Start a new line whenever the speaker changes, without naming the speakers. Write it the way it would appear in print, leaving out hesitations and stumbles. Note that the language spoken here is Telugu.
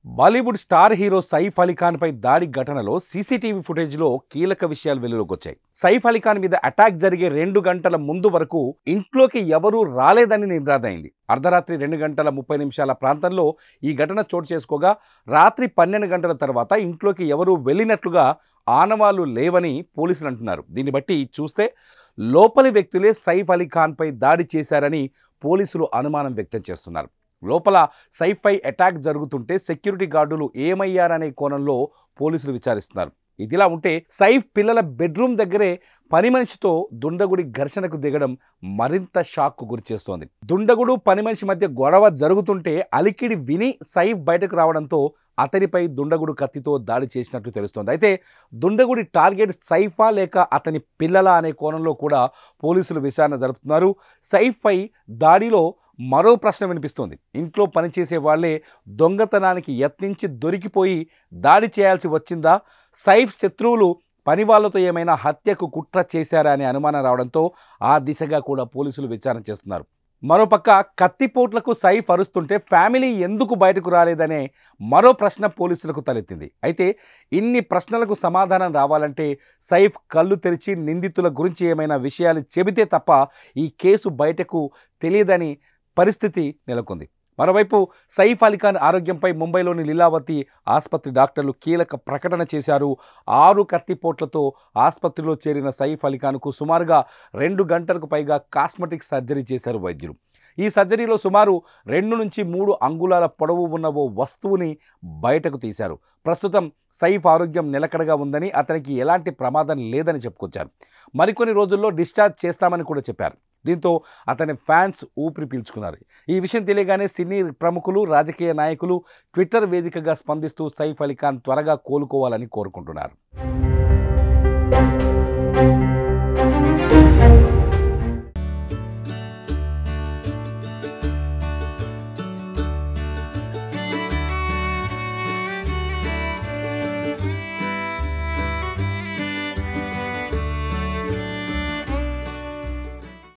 బాలీవుడ్ స్టార్ హీరో సైఫ్ అలీ ఖాన్ పై దాడి ఘటనలో సీసీటీవీ ఫుటేజ్లో కీలక విషయాలు వెలుగులోకి వచ్చాయి. సైఫ్ అలీ ఖాన్ మీద అటాక్ జరిగే 2 గంటల ముందు వరకు ఇంట్లోకి ఎవరూ రాలేదని నిర్ధారైంది. అర్ధరాత్రి 2 గంటల 30 నిమిషాల ప్రాంతంలో ఈ ఘటన చోటు చేసుకోగా రాత్రి 12 గంటల తర్వాత ఇంట్లోకి ఎవరూ వెళ్ళినట్లుగా ఆనవాళ్లు లేవని పోలీసులు అంటున్నారు. దీన్ని బట్టి చూస్తే లోపలి వ్యక్తులే సైఫ్ అలీ ఖాన్ పై దాడి చేశారని పోలీసులు అనుమానం వ్యక్తం చేస్తున్నారు. లోపల సైఫ్ పై అటాక్ జరుగుతుంటే సెక్యూరిటీ గార్డులు ఏమయ్యారనే కోణంలో పోలీసులు విచారిస్తున్నారు. ఇదిలా ఉంటే సైఫ్ పిల్లల బెడ్రూమ్ దగ్గరే పని మనిషితో దుండగుడి ఘర్షణకు దిగడం మరింత షాక్కు గురిచేస్తోంది. దుండగుడు పని మనిషి మధ్య గొడవ జరుగుతుంటే అలికిడి విని సైఫ్ బయటకు రావడంతో అతనిపై దుండగుడు కత్తితో దాడి చేసినట్లు తెలుస్తోంది. అయితే దుండగుడి టార్గెట్ సైఫా లేక అతని పిల్లల అనే కోణంలో కూడా పోలీసులు విచారణ జరుపుతున్నారు. సైఫ్ పై దాడిలో మరో ప్రశ్న వినిపిస్తోంది. ఇంట్లో పనిచేసే వాళ్లే దొంగతనానికి యత్నించి దొరికిపోయి దాడి చేయాల్సి వచ్చిందా? సైఫ్ శత్రువులు పని వాళ్లతో ఏమైనా హత్యకు కుట్ర చేశారా అనే అనుమానం రావడంతో ఆ దిశగా కూడా పోలీసులు విచారణ చేస్తున్నారు. మరోపక్క కత్తిపోట్లకు సైఫ్ అరుస్తుంటే ఫ్యామిలీ ఎందుకు బయటకు రాలేదనే మరో ప్రశ్న పోలీసులకు తలెత్తింది. అయితే ఇన్ని ప్రశ్నలకు సమాధానం రావాలంటే సైఫ్ కళ్ళు తెరిచి నిందితుల గురించి ఏమైనా విషయాలు చెబితే తప్ప ఈ కేసు బయటకు తెలియదని పరిస్థితి నెలకొంది. మరోవైపు సైఫ్ అలీ ఖాన్ ఆరోగ్యంపై ముంబైలోని లీలావతి ఆసుపత్రి డాక్టర్లు కీలక ప్రకటన చేశారు. 6 కత్తిపోట్లతో ఆసుపత్రిలో చేరిన సైఫ్ అలీ ఖాన్కు సుమారుగా 2 గంటలకు పైగా కాస్మెటిక్ సర్జరీ చేశారు వైద్యులు. ఈ సర్జరీలో సుమారు 2 నుంచి 3 అంగుళాల పొడవు ఉన్న ఓ వస్తువుని బయటకు తీశారు. ప్రస్తుతం సైఫ్ ఆరోగ్యం నిలకడగా ఉందని, అతనికి ఎలాంటి ప్రమాదం లేదని చెప్పుకొచ్చారు. మరికొన్ని రోజుల్లో డిశ్చార్జ్ చేస్తామని కూడా చెప్పారు. దీంతో అతని ఫ్యాన్స్ ఊపిరి పీల్చుకున్నారు. ఈ విషయం తెలియగానే సినీ ప్రముఖులు, రాజకీయ నాయకులు ట్విట్టర్ వేదికగా స్పందిస్తూ సైఫ్ అలీ ఖాన్ త్వరగా కోలుకోవాలని కోరుకుంటున్నారు.